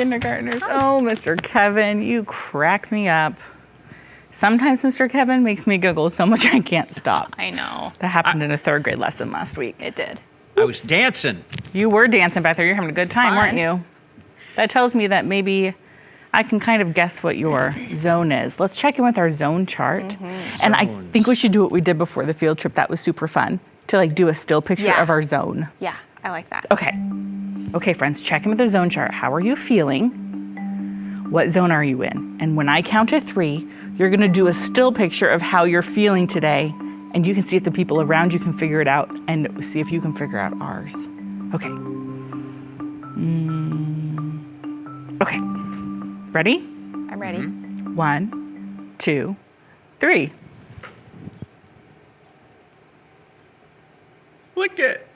kindergartners. Oh, Mr. Kevin, you crack me up. Sometimes Mr. Kevin makes me giggle so much I can't stop. I know. That happened in a third grade lesson last week. It did. I was dancing. You were dancing back there. You're having a good time, weren't you? That tells me that maybe I can kind of guess what your zone is. Let's check in with our zone chart. And I think we should do what we did before the field trip. That was super fun. To like do a still picture of our zone. Yeah, I like that. Okay. Okay, friends, check in with the zone chart. How are you feeling? What zone are you in? And when I count to 3, you're gonna do a still picture of how you're feeling today. And you can see if the people around you can figure it out and see if you can figure out ours. Okay. Okay. Ready? I'm ready. 1, 2, 3. Look at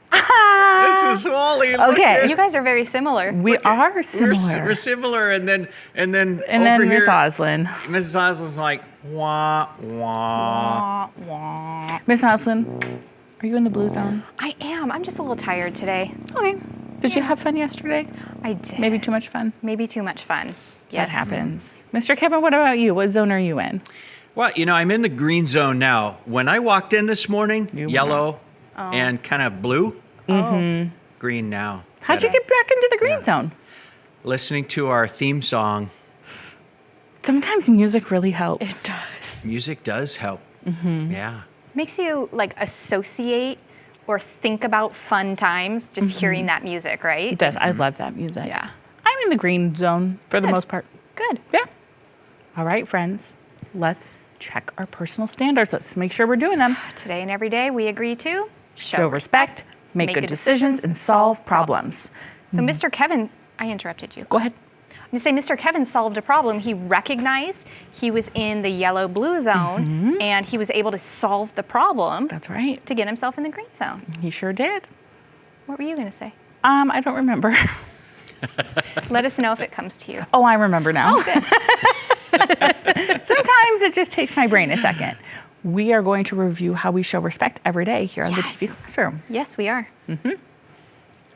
this is Wally. Okay. You guys are very similar. We are similar. We're similar, and then And over then here, Miss Oslin. Mrs. Oslin's like wah wah. Wah, wah. Miss Oslin, are you in the blue zone? I am. I'm just a little tired today. Okay. Did you have fun yesterday? I did. Maybe too much fun? Maybe too much fun. That happens. Mr. Kevin, what about you? What zone are you in? Well, I'm in the green zone now. When I walked in this morning, yellow and kind of blue. Green now. How'd you get back into the green zone? Listening to our theme song. Sometimes music really helps. It does. Music does help. Yeah. Makes you like associate or think about fun times just hearing that music, right? It does. I love that music. Yeah. I'm in the green zone for the most part. Good. Yeah. All right, friends. Let's check our personal standards. Let's make sure we're doing them. Today and every day we agree to Show respect, make good decisions, and solve problems. So Mr. Kevin, I interrupted you. Go ahead. I'm going to say Mr. Kevin solved a problem. He recognized he was in the yellow-blue zone, and he was able to solve the problem That's right. to get himself in the green zone. He sure did. What were you going to say? I don't remember. Let us know if it comes to you. Oh, I remember now. Oh, good. Sometimes it just takes my brain a second. We are going to review how we show respect every day here on the TV Classroom. Yes, we are.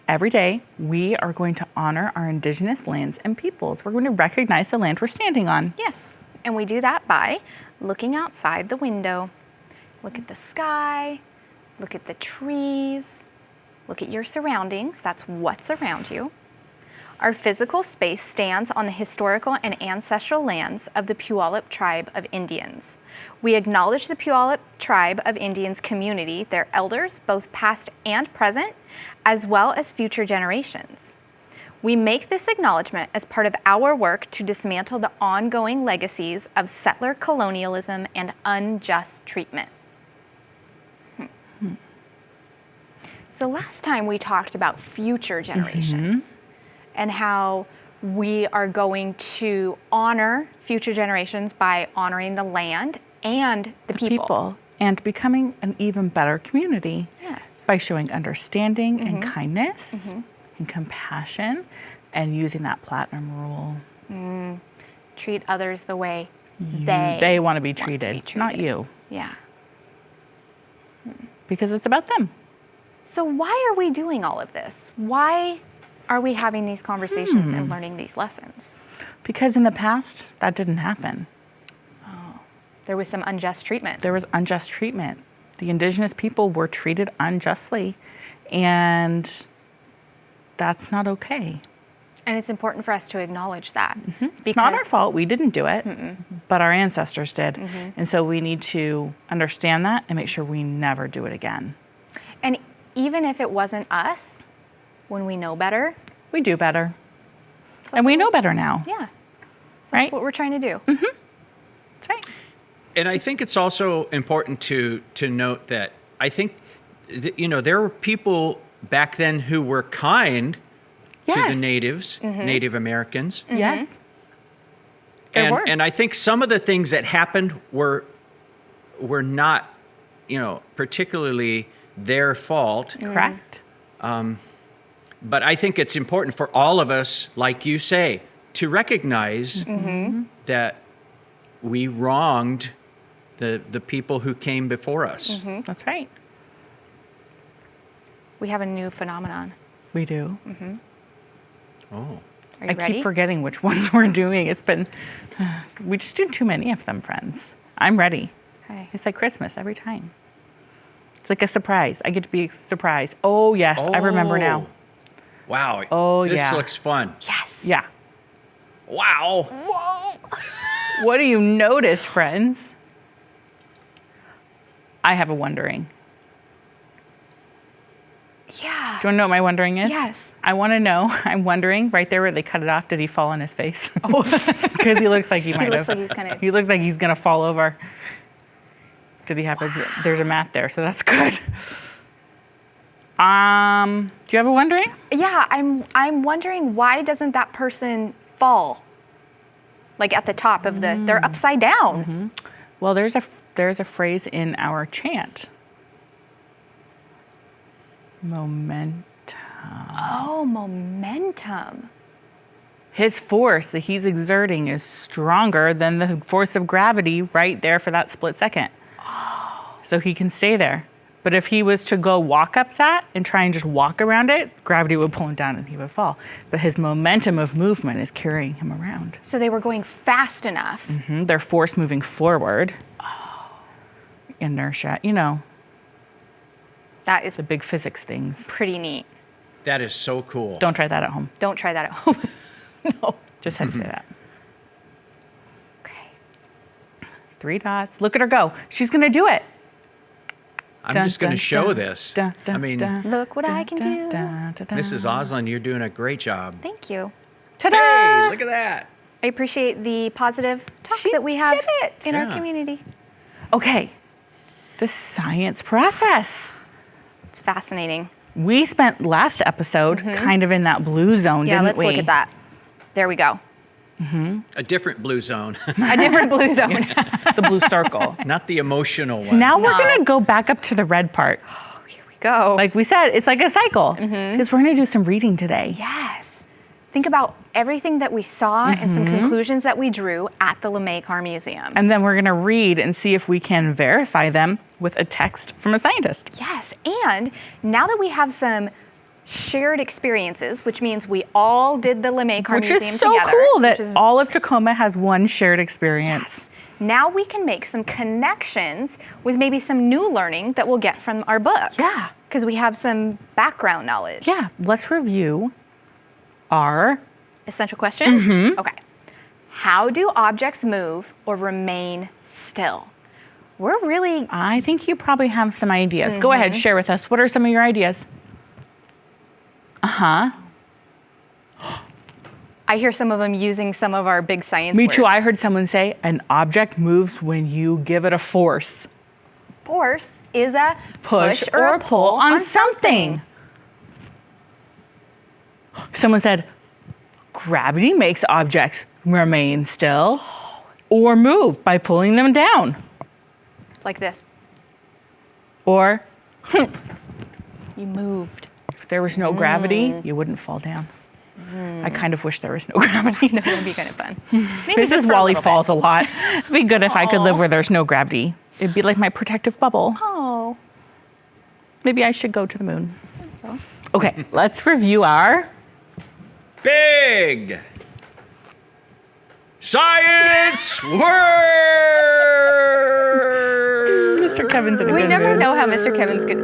Every day, we are going to honor our indigenous lands and peoples. We're going to recognize the land we're standing on. Yes. And we do that by looking outside the window. Look at the sky. Look at the trees. Look at your surroundings. That's what's around you. Our physical space stands on the historical and ancestral lands of the Puyallup tribe of Indians. We acknowledge the Puyallup tribe of Indians community, their elders, both past and present, as well as future generations. We make this acknowledgement as part of our work to dismantle the ongoing legacies of settler colonialism and unjust treatment. So last time we talked about future generations and how we are going to honor future generations by honoring the land and the people. And becoming an even better community. Yes. By showing understanding and kindness and compassion and using that platinum rule. Treat others the way They want to be treated, not you. Yeah. Because it's about them. So why are we doing all of this? Why are we having these conversations and learning these lessons? Because in the past, that didn't happen. There was some unjust treatment. There was unjust treatment. The indigenous people were treated unjustly, and that's not okay. And it's important for us to acknowledge that. It's not our fault. We didn't do it, but our ancestors did. And so we need to understand that and make sure we never do it again. And even if it wasn't us, when we know better, we do better. And we know better now. Yeah. So that's right? what we're trying to do. That's right. And I think it's also important to note that I think, there were people back then who were kind to the natives, Native Americans. Yes. There were. And I think some of the things that happened were not, particularly their fault. Correct. But I think it's important for all of us, like you say, to recognize that we wronged the people who came before us. That's right. We have a new phenomenon. We do. Oh. Are you I ready? keep forgetting which ones we're doing. It's been, we just do too many of them, friends. I'm ready. Okay. It's like Christmas every time. It's like a surprise. I get to be surprised. Oh, yes, I remember now. Wow. Oh, this yeah. looks fun. Yes. Yeah. Wow. Whoa. What do you notice, friends? I have a wondering. Yeah. Do you want to know what my wondering is? Yes. I want to know. I'm wondering, right there where they cut it off, did he fall on his face? Oh. Because he looks like he might looks have. like he's kind of. He looks like he's going to fall over. Did he have there's a mat there, so that's good. Do you have a wondering? Yeah, I'm wondering why doesn't that person fall? Like at the top of they're upside down. Mm-hmm. Well, there's a phrase in our chant. Momentum. Oh, momentum. His force that he's exerting is stronger than the force of gravity right there for that split second. Oh. So he can stay there. But if he was to go walk up that and try and just walk around it, gravity would pull him down and he would fall. But his momentum of movement is carrying him around. So they were going fast enough. Mm-hmm. Their force moving forward. Oh. Inertia, That is the big physics things. pretty neat. That is so cool. Don't try that at home. Don't try that at home. No. Just had to say that. Okay. 3 dots. Look at her go. She's going to do it. I'm Dun, just going to dun, show dun, this. dun, dun, I mean, dun, Look what I can dun, do. dun, dun, dun. Mrs. Oslin, you're doing a great job. Thank you. Ta-da! Hey, look at that. I appreciate the positive talk She that we have did it. in our Yeah. community. Okay, the science process. It's fascinating. We spent last episode kind of in that blue zone, Yeah, didn't let's we? look at that. There we go. A different blue zone, A different blue zone. The blue circle. not the emotional one. Now we're No. going to go back up to the red part. Here we go. Like we said, it's like a cycle. Because we're going to do some reading today. Yes. Think about everything that we saw and some conclusions that we drew at the LeMay Car Museum. And then we're going to read and see if we can verify them with a text from a scientist. Yes, and now that we have some shared experiences, which means we all did the LeMay Car Which Museum is so together. cool that which is- all of Tacoma has one shared experience. Yes. Now we can make some connections with maybe some new learning that we'll get from our book. Yeah. Because we have some background knowledge. Yeah, let's review our Essential question? Okay. How do objects move or remain still? We're really, I think you probably have some ideas. Go ahead, share with us. What are some of your ideas? I hear some of them using some of our big science Me words. too. I heard someone say an object moves when you give it a force. Force is a Push or a pull on something. Someone said gravity makes objects remain still or move by pulling them down. Like this. Or You moved. if there was no gravity, you wouldn't fall down. I kind of wish there was no gravity. That would be kind of fun. Maybe This just is for a Wally little Falls bit. a lot. It'd be good if I could live where there's no gravity. It'd be like my protective bubble. Oh. Maybe I should go to the moon. Okay, let's review our Big science word. Mr. Kevin's in a We good never mood. know how Mr. Kevin's good.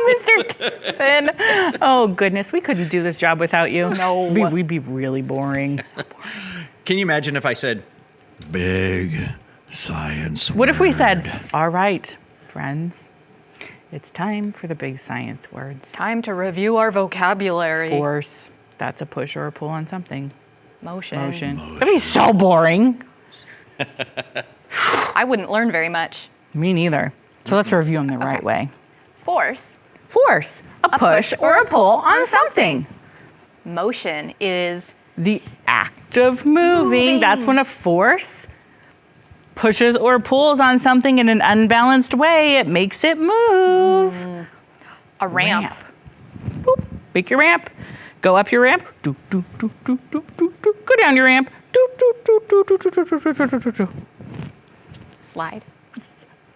Mr. Kevin. Oh goodness, we couldn't do this job without you. No. We'd be really boring. Can you imagine if I said big science What if we said, all right, friends, it's time for the big science words. Time to review our vocabulary. Force, that's a push or a pull on something. Motion. Motion. That'd be so boring. I wouldn't learn very much. Me neither. So let's review them the right way. Force. Force, a push or a pull on something. Motion is The act of moving. That's when a force pushes or pulls on something in an unbalanced way. It makes it move. a ramp. Boop. Make your ramp. Go up your ramp. Do, do, do, do, do, do, do. Go down your ramp. Do, do, do, do, do, do, do, do, do, do, do, do. Slide.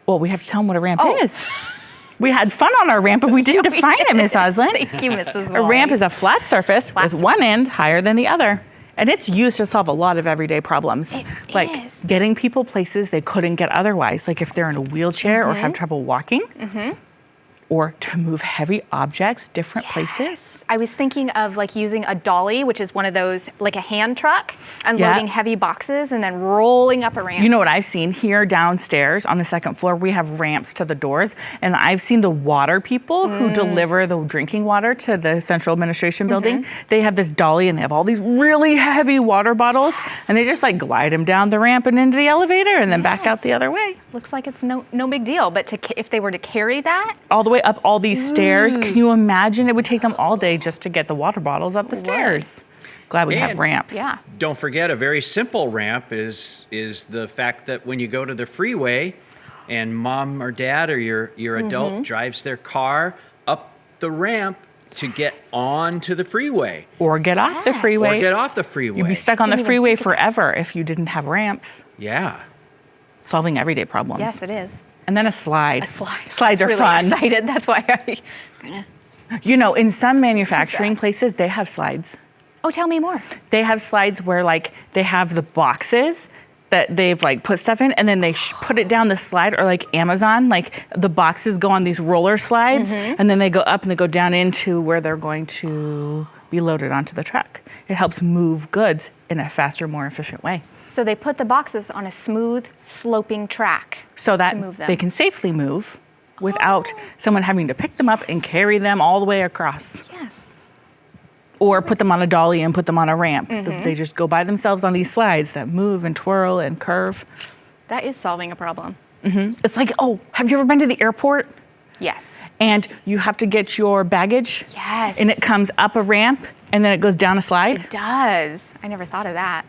Well, we have to tell them what a ramp Oh. is. We had fun on our ramp, but we didn't Yeah, we define it, did. Miss Oslin. Thank you, Mrs. A ramp Wally. is a flat surface Flat with one end higher than the other. And it's used to solve a lot of everyday problems. It like is. getting people places they couldn't get otherwise, like if they're in a wheelchair or have trouble walking, or to move heavy objects different places. I was thinking of like using a dolly, which is one of those, like a hand truck, unloading heavy boxes and then rolling up a ramp. You know what I've seen here downstairs on the second floor? We have ramps to the doors, and I've seen the water people who deliver the drinking water to the central administration building. They have this dolly, and they have all these really heavy water bottles, and they just like glide them down the ramp and into the elevator, and then back out the other way. Looks like it's no big deal, but if they were to carry that, All the way up all these stairs. Can you imagine? It would take them all day just to get the water bottles up the stairs. Glad we have And- ramps. yeah. Don't forget, a very simple ramp is the fact that when you go to the freeway and mom or dad or your adult drives their car up the ramp to get onto the freeway Or get off the freeway. or get off the freeway. You'd be stuck on the Didn't even freeway think of forever if you didn't have ramps. Yeah. Solving everyday problems. yes, it is. And then a slide. A slide. Slides I are was really fun. excited. That's why I'm gonna. You know, in some manufacturing fast. places, they have slides. Oh, tell me more. They have slides where like they have the boxes that they've like put stuff in, and then they put it down the slide, or like Amazon, like the boxes go on these roller slides, and then they go up and they go down into where they're going to be loaded onto the truck. It helps move goods in a faster, more efficient way, So they put the boxes on a smooth, sloping track. so that move them. they can safely move without someone having to pick them up and carry them all the way across. Yes. Or put them on a dolly and put them on a ramp. They just go by themselves on these slides that move and twirl and curve. That is solving a problem. It's like, oh, have you ever been to the airport Yes. and you have to get your baggage? Yes. And it comes up a ramp and then it goes down a slide? It does. I never thought of that.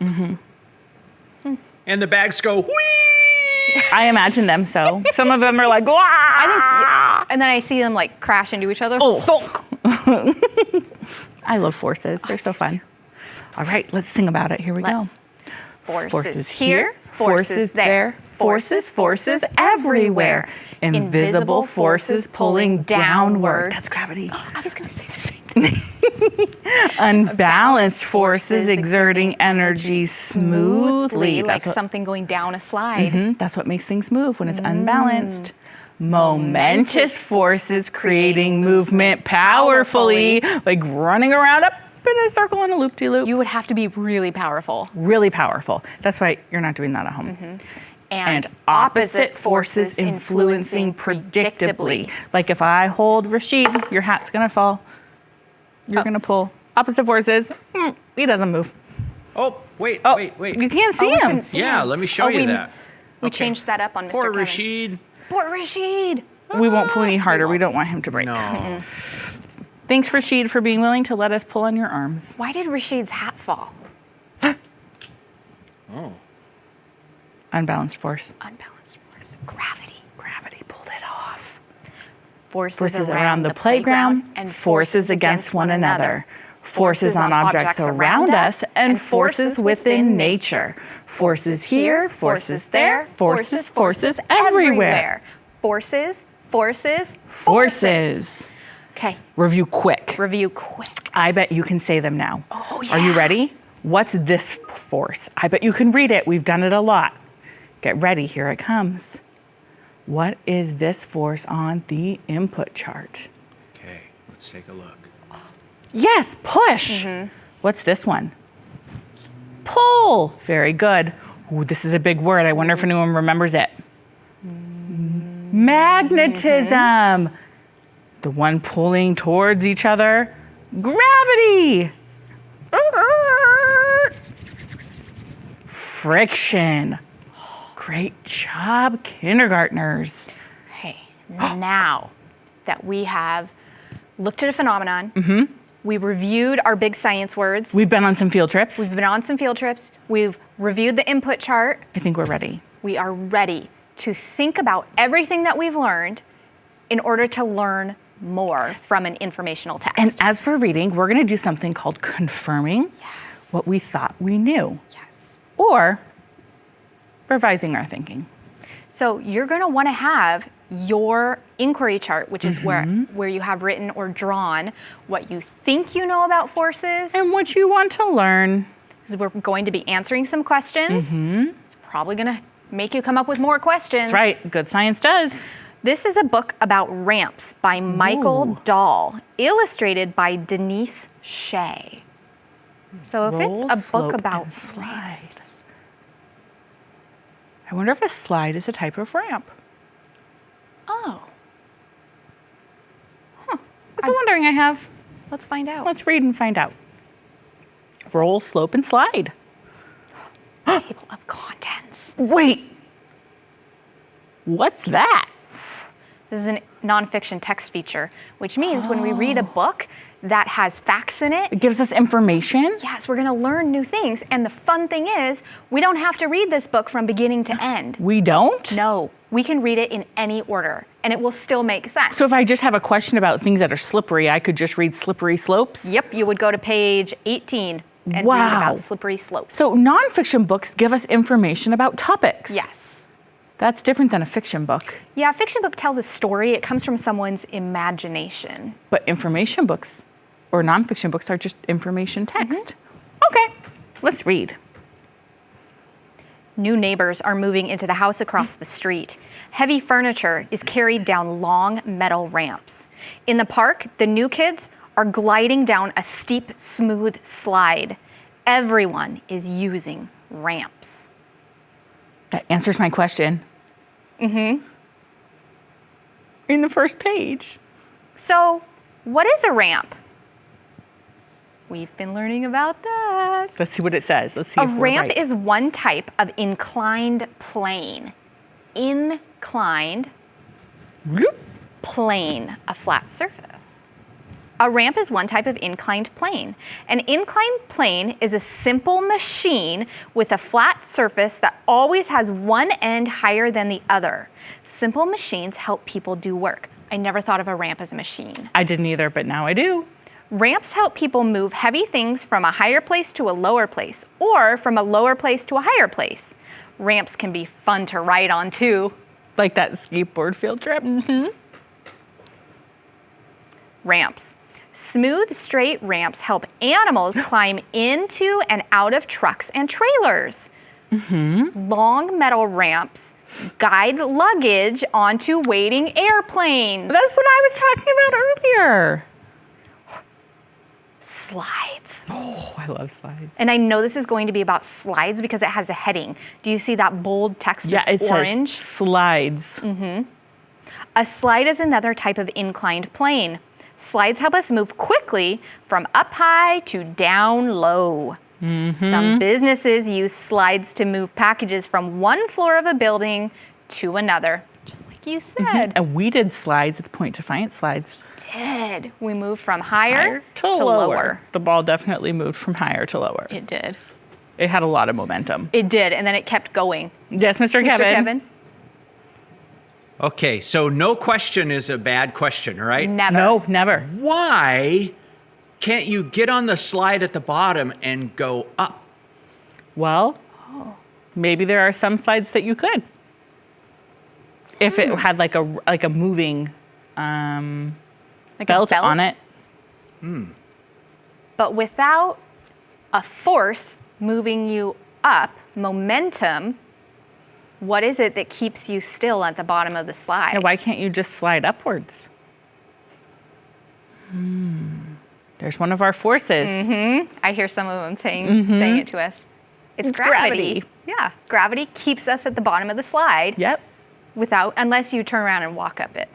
And the bags go, whee! I imagine them so. Some of them are like, I think, yeah. And then I see them like crash into each other. Oh. Thunk. I love forces. They're so fun. All right, let's sing about it. Here we Let's. go. Forces here, forces there, forces everywhere. Invisible forces pulling downward. That's gravity. I was going to say the same thing. Unbalanced forces exerting energy smoothly. like That's what, something going down a slide. that's what makes things move when it's unbalanced. Momentous forces creating movement powerfully, like running around up in a circle in a loop-de-loop. You would have to be really powerful. Really powerful. That's why you're not doing that at home. And opposite forces influencing predictably. Like if I hold Rashid, your hat's gonna fall. You're gonna pull. Opposite forces, he doesn't move. Oh, wait. You can't see we him. couldn't see Yeah, him. let me show you that. We Okay. changed that up on Mr. Poor Kevin. Rashid. Poor Rashid. We won't pull any harder. We don't want him to break. No. Thanks, Rashid, for being willing to let us pull on your arms. Why did Rashid's hat fall? Oh. Unbalanced force. Unbalanced force. Gravity. Gravity pulled it off. Forces around the playground and forces against one another. Forces on objects around us and forces within nature. Forces here, forces there, forces everywhere. Forces. Forces. Okay, Review quick. review quick. I bet you can say them now. Oh, Are you yeah. ready? What's this force? I bet you can read it. We've done it a lot. Get ready. Here it comes. What is this force on the input chart? Okay, let's take a look. Yes, push. What's this one? Pull. Very good. Ooh, this is a big word. I wonder if anyone remembers it. Magnetism. The one pulling towards each other. Gravity. Friction. Great job, kindergartners. Okay, now that we have looked at a phenomenon, we reviewed our big science words, We've been on some field trips. we've been on some field trips, we've reviewed the input chart, I think we're ready. we are ready to think about everything that we've learned in order to learn more from an informational text. And as we're reading, we're going to do something called confirming what we thought we knew, yes. or revising our thinking. So you're going to want to have your inquiry chart, which is where you have written or drawn what you think you know about forces. And what you want to learn. Because we're going to be answering some questions. It's probably going to make you come up with more questions. That's right. Good science does. This is a book about ramps by Michael Dahl, illustrated by Denise Shea. So if Roll, it's a slope, book about and slide. ramps, I wonder if a slide is a type of ramp. oh, That's a wondering I have. let's find out. Let's read and find out. Roll, slope, and slide. Table of contents. Wait. What's that? This is a nonfiction text feature, which means when we read a book that has facts in it, It gives us information. yes, we're going to learn new things. And the fun thing is, we don't have to read this book from beginning to end. We don't? No, we can read it in any order, and it will still make sense. So if I just have a question about things that are slippery, I could just read slippery slopes? Yep, you would go to page 18 and read Wow. about slippery slopes. So nonfiction books give us information about topics. Yes. That's different than a fiction book. Yeah, a fiction book tells a story. It comes from someone's imagination. But information books or nonfiction books are just information text. Okay, let's read. New neighbors are moving into the house across the street. Heavy furniture is carried down long metal ramps. In the park, the new kids are gliding down a steep, smooth slide. Everyone is using ramps. That answers my question. In the first page. So, what is a ramp? We've been learning about that. Let's see what it says. Let's see A if we're ramp right. is one type of inclined plane. Inclined Bloop. plane, a flat surface. A ramp is one type of inclined plane. An inclined plane is a simple machine with a flat surface that always has one end higher than the other. Simple machines help people do work. I never thought of a ramp as a machine. I didn't either, but now I do. Ramps help people move heavy things from a higher place to a lower place, or from a lower place to a higher place. Ramps can be fun to ride on too. Like that skateboard field trip. Ramps. Smooth, straight ramps help animals climb into and out of trucks and trailers. Long metal ramps guide luggage onto waiting airplanes. That's what I was talking about earlier. Slides. Oh, I love slides. And I know this is going to be about slides because it has a heading. Do you see that bold text Yeah, that's it orange? says slides. A slide is another type of inclined plane. Slides help us move quickly from up high to down low. Some businesses use slides to move packages from one floor of a building to another, just like you said. And we did slides at the Point Defiance slides. Did. We moved from higher to lower. lower. The ball definitely moved from higher to lower. It did. It had a lot of momentum. It did, and then it kept going. Yes, Mr. Kevin. Mr. Kevin? Okay, so no question is a bad question, right? Never. No, never. Why can't you get on the slide at the bottom and go up? Well, maybe there are some slides that you could. If it had like a moving Like belt a belt on it. But without a force moving you up, momentum, what is it that keeps you still at the bottom of the slide? Yeah, why can't you just slide upwards? There's one of our forces. I hear some of them saying it to us. It's gravity. gravity. Yeah, gravity keeps us at the bottom of the slide Yep. unless you turn around and walk up it.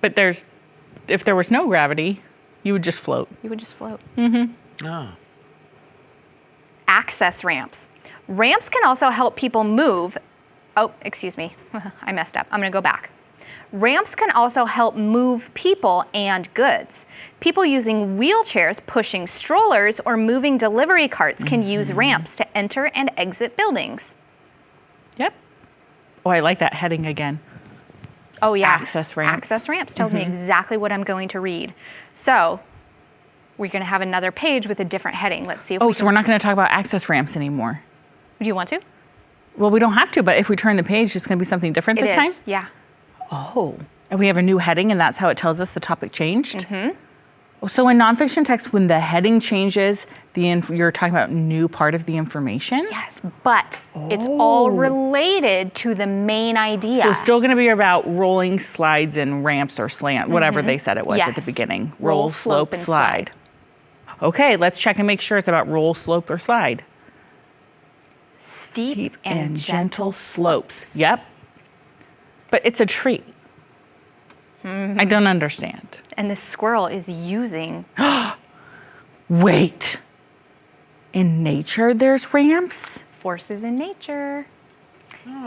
But if there was no gravity, you would just float. You would just float. Oh. Access ramps. Ramps can also help people move. Oh, excuse me. I messed up. I'm going to go back. Ramps can also help move people and goods. People using wheelchairs, pushing strollers, or moving delivery carts can use ramps to enter and exit buildings. Yep. Oh, I like that heading again. Oh, yeah. Access ramps. Access ramps tells me exactly what I'm going to read. So we're going to have another page with a different heading. Let's see if Oh, we so we're not going to talk about access ramps anymore. Do you want to? Well, we don't have to, but if we turn the page, it's going to be something different this time? Yeah. Oh, and we have a new heading, and that's how it tells us the topic changed? So in nonfiction text, when the heading changes, you're talking about new part of the information? Yes, but it's all related to the main idea. So it's still going to be about rolling, slides, and ramps or slant, whatever they said it was at the Yes. beginning. Roll, slope, and slide. Okay, let's check and make sure it's about roll, slope, or slide. Steep and gentle slopes. Yep. But it's a tree. I don't understand. And the squirrel is using... Wait. In nature, there's ramps? forces in nature.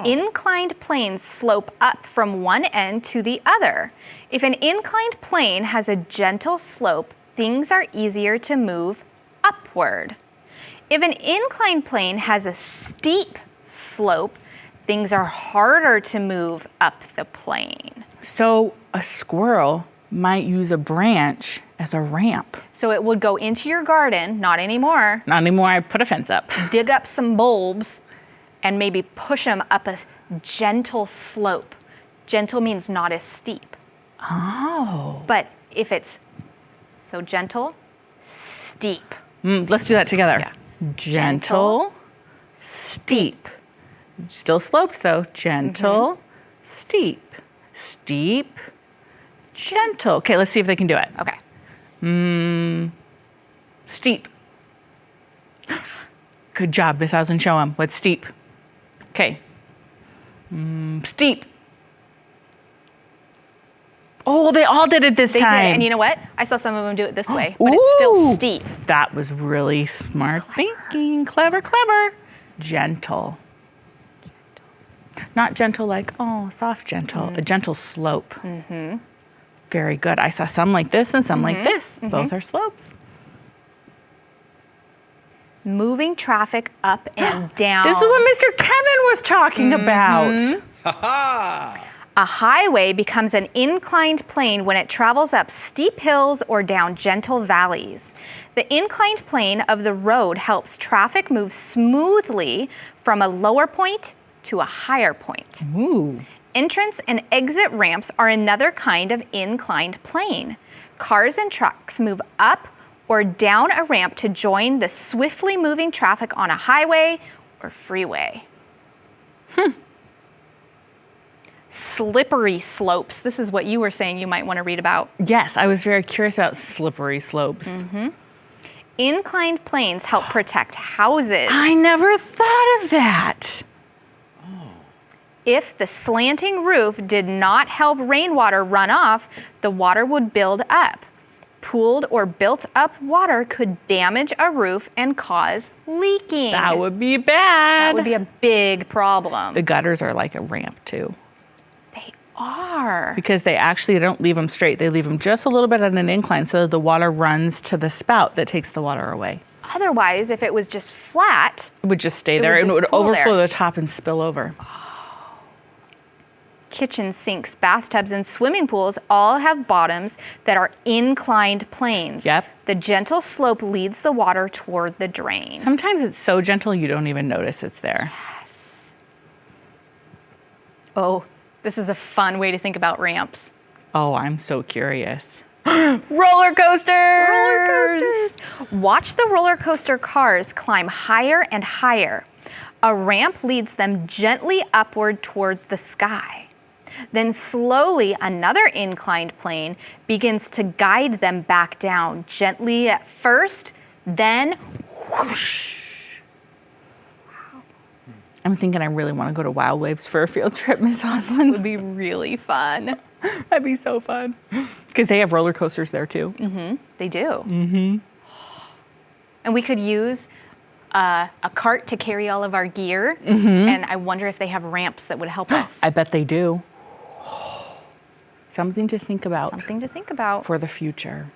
Inclined planes slope up from one end to the other. If an inclined plane has a gentle slope, things are easier to move upward. If an inclined plane has a steep slope, things are harder to move up the plane. So a squirrel might use a branch as a ramp. So it would go into your garden, not anymore, Not anymore, I put a fence up. dig up some bulbs, and maybe push them up a gentle slope. Gentle means not as steep. Oh. But if it's so gentle, steep. Let's do that together. Yeah. Gentle, steep. Still sloped though. Gentle, steep. Steep, gentle. Okay, let's see if they can do it. Okay. Steep. Good job, Miss Housen. Show them. What's steep? Okay. Steep. Oh, they all did it this They time. did, and you know what? I saw some of them do it this way, but it's still Ooh. steep. That was really smart thinking. Clever, clever. Gentle. Not gentle like, oh, soft gentle. A gentle slope. Very good. I saw some like this and some like this. Both are slopes. Moving traffic up and down. This is what Mr. Kevin was talking about. Ha-ha! A highway becomes an inclined plane when it travels up steep hills or down gentle valleys. The inclined plane of the road helps traffic move smoothly from a lower point to a higher point. Ooh. Entrance and exit ramps are another kind of inclined plane. Cars and trucks move up or down a ramp to join the swiftly moving traffic on a highway or freeway. Slippery slopes. This is what you were saying you might want to read about. Yes, I was very curious about slippery slopes. Inclined planes help protect houses. I never thought of that. If the slanting roof did not help rainwater run off, the water would build up. Pooled or built up water could damage a roof and cause leaking. That would be bad. That would be a big problem. The gutters are like a ramp too. They are. Because they don't leave them straight. They leave them just a little bit at an incline so that the water runs to the spout that takes the water away. Otherwise, if it was just flat, It would just stay It there would and it just would pool overflow there. the top and spill over. kitchen sinks, bathtubs, and swimming pools all have bottoms that are inclined planes. Yep. The gentle slope leads the water toward the drain. Sometimes it's so gentle you don't even notice it's there. Oh, this is a fun way to think about ramps. Oh, I'm so curious. Roller coasters! Roller coasters! Watch the roller coaster cars climb higher and higher. A ramp leads them gently upward toward the sky. Then slowly another inclined plane begins to guide them back down, gently at first, then whoosh. I'm thinking I really want to go to Wild Waves for a field trip, Miss It Hoslin. would be really fun. That'd be so fun. Because they have roller coasters there too. They do. And we could use a cart to carry all of our gear. And I wonder if they have ramps that would help us. I bet they do. Something to think about Something to think about. for the future.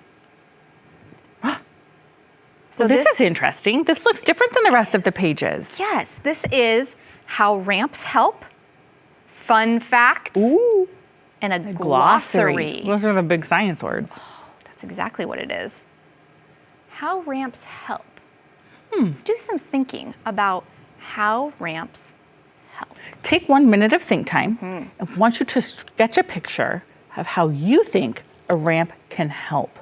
So Well, this is interesting. This looks different than the rest of the pages. Yes, this is how ramps help, fun facts, Ooh. and a glossary. Those are the big science words. That's exactly what it is. How ramps help. Let's do some thinking about how ramps help? Take 1 minute of think time. I want you to sketch a picture of how you think a ramp can help.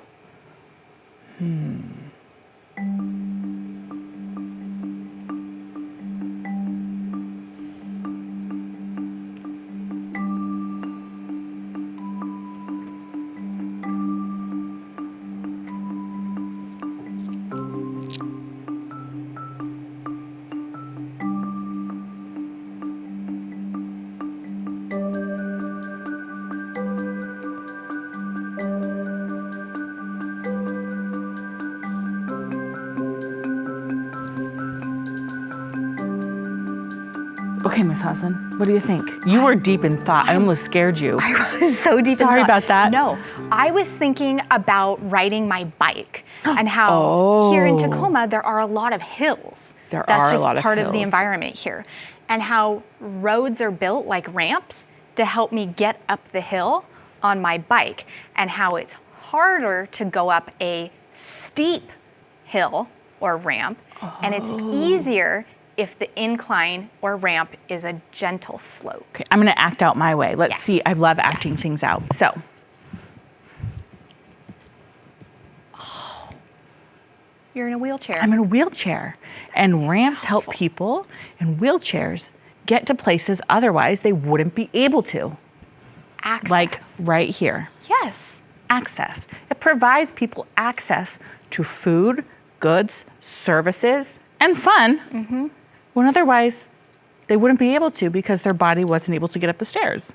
Okay, Miss Hassan, what do you think? You were deep in thought. I almost scared you. I was so deep in Sorry thought. about that. No, I was thinking about riding my bike and how here in Tacoma there are a lot of hills. There That's are a just lot of part of the hills. environment here. And how roads are built like ramps to help me get up the hill on my bike, and how it's harder to go up a steep hill or ramp, and it's easier if the incline or ramp is a gentle slope. Okay, I'm gonna act out my way. Let's Yes. see, I love acting Yes. things out. So, You're in a wheelchair. I'm in a wheelchair, and ramps help people in wheelchairs get to places otherwise they wouldn't be able to. Access. Like right here, Yes. access. It provides people access to food, goods, services, and fun when otherwise they wouldn't be able to because their body wasn't able to get up the stairs.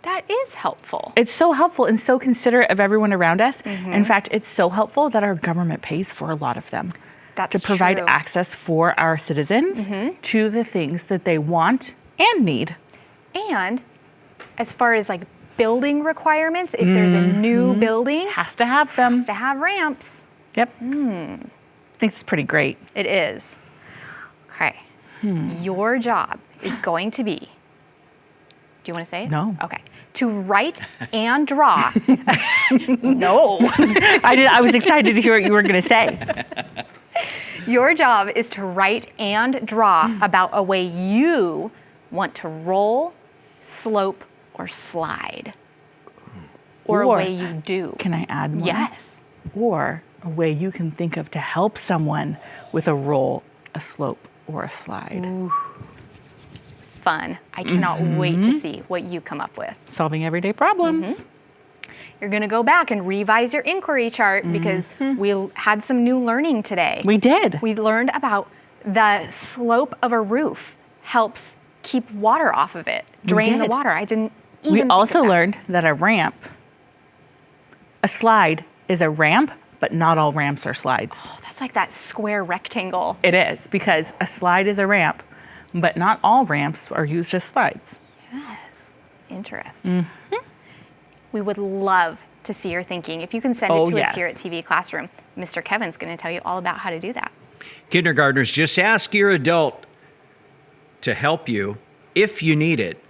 That is helpful. It's so helpful and so considerate of everyone around us. In fact, it's so helpful that our government pays for a lot of them That's to provide true. access for our citizens to the things that they want and need. And as far as like building requirements, if there's a new building, Has to have them. to have ramps. Yep. I think it's pretty great. It is. Okay. Your job is going to be, do you want to say it? No. Okay. To write and draw. No. I was excited to hear what you were going to say. Your job is to write and draw about a way you want to roll, slope, or slide. Or a Or- way you do. Can I add one? Yes. Or a way you can think of to help someone with a roll, a slope, or a slide. Fun. I cannot wait to see what you come up with. Solving everyday problems. You're going to go back and revise your inquiry chart because we had some new learning today. We did. We learned about the slope of a roof helps keep water off of it, drain the did. water. I didn't even We think also of that. learned that a slide is a ramp, but not all ramps are slides. Oh, that's like that square rectangle. It is, because a slide is a ramp, but not all ramps are used as slides. Yes. Interesting. We would love to see your thinking. If you can send it Oh, to us yes. here at TV Classroom, Mr. Kevin's going to tell you all about how to do that. Kindergartners, just ask your adult to help you, if you need it,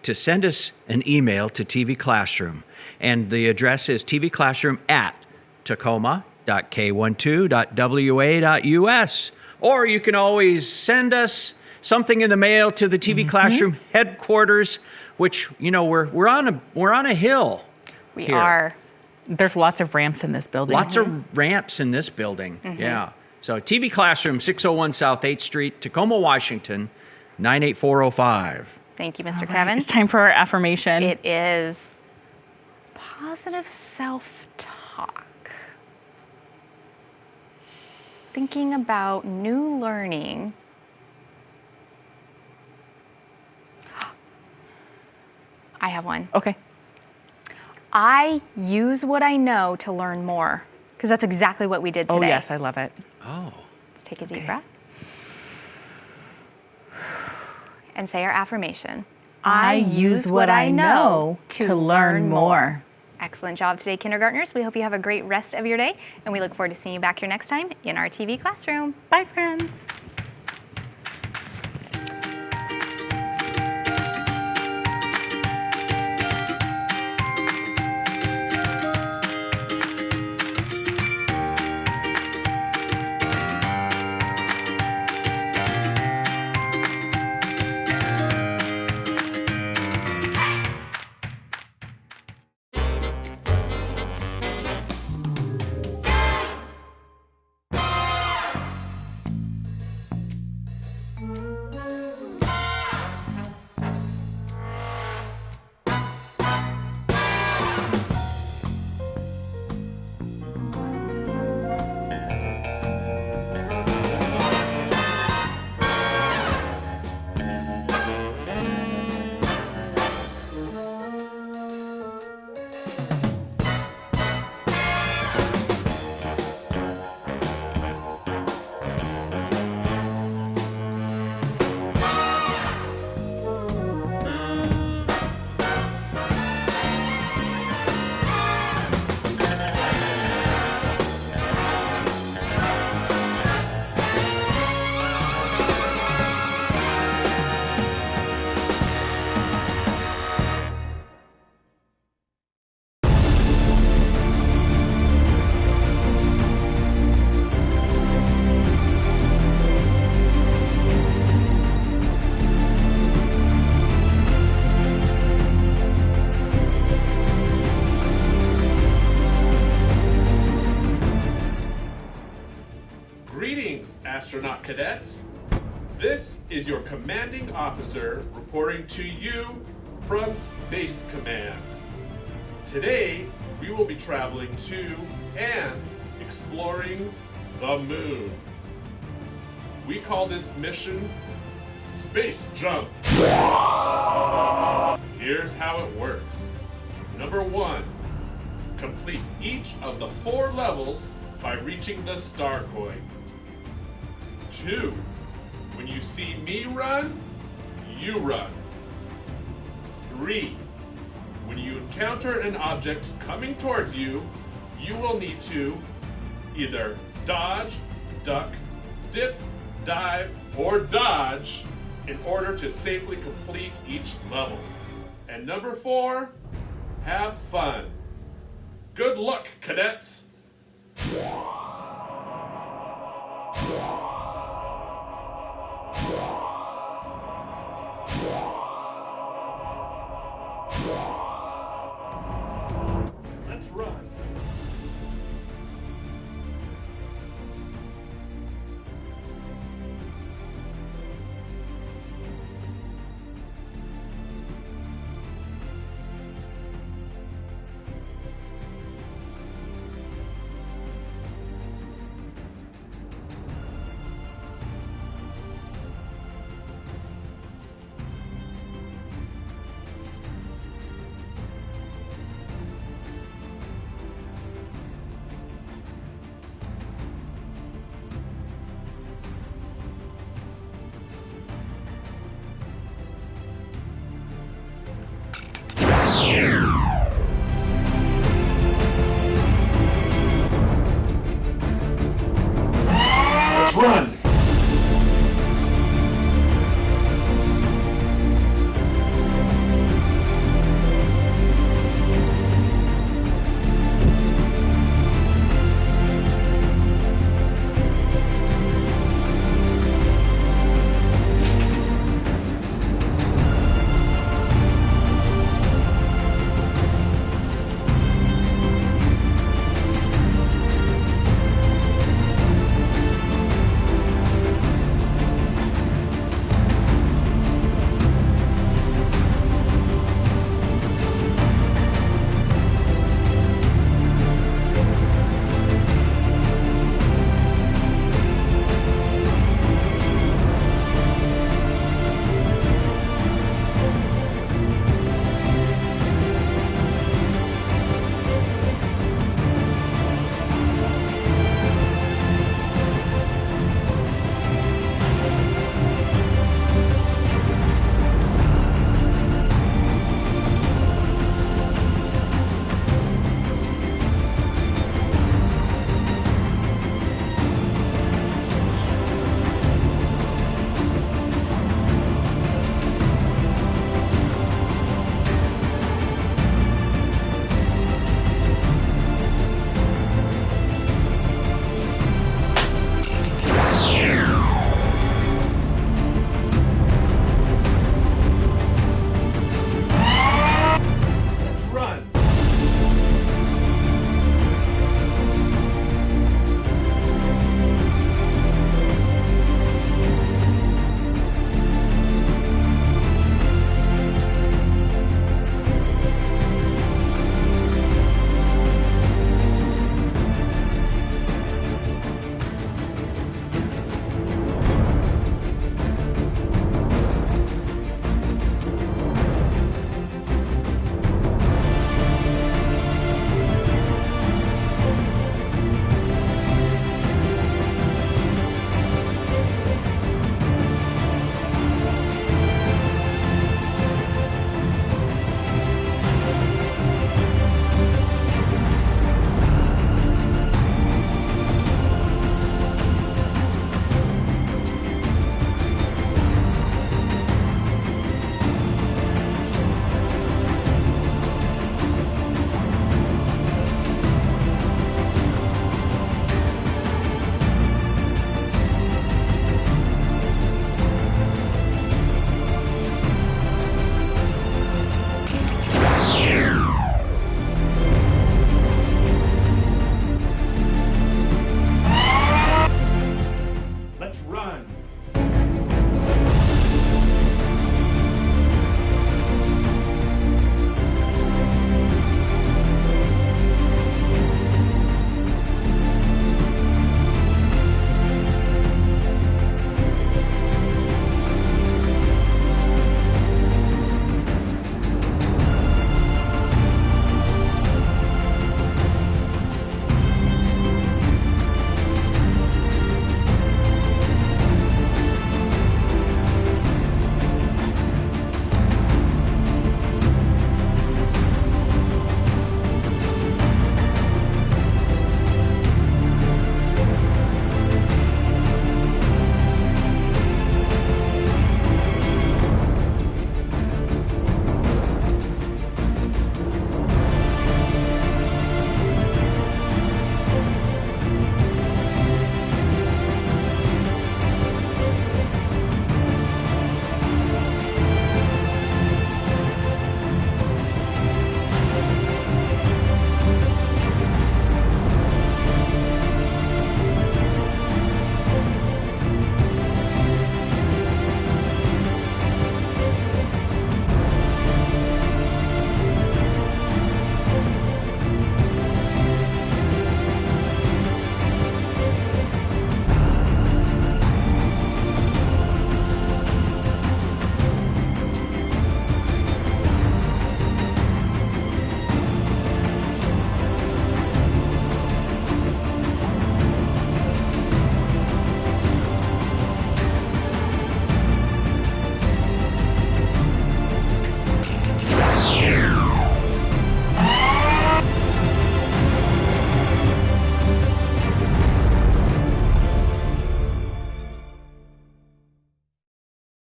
to send us an email to TV Classroom. And the address is tvclassroom@tacoma.k12.wa.us. Or you can always send us something in the mail to the TV Classroom headquarters, which, you know, we're on a hill. We Here. are. There's lots of ramps in this building. Lots of ramps in this building. Yeah. So TV Classroom, 601 South 8th Street, Tacoma, Washington, 98405. Thank you, Mr. All right, Kevin. It's time for our affirmation. It is positive self-talk. Thinking about new learning. I have one. Okay. I use what I know to learn more, because that's exactly what we did today. Oh, yes, I love it. Oh. Let's take a deep Okay. breath. And say our affirmation. I use what I know to learn more. Excellent job today, kindergartners. We hope you have a great rest of your day, and we look forward to seeing you back here next time in our TV classroom. Bye, friends. astronaut cadets. This is your commanding officer reporting to you from Space Command. Today, we will be traveling to and exploring the moon. We call this mission Space Jump. Here's how it works. Number 1, complete each of the 4 levels by reaching the star coin. 2, when you see me run, you run. 3, when you encounter an object coming towards you, you will need to either dodge, duck, dip, dive, or dodge in order to safely complete each level. And number 4, have fun. Good luck, cadets! Let's run. Let's run!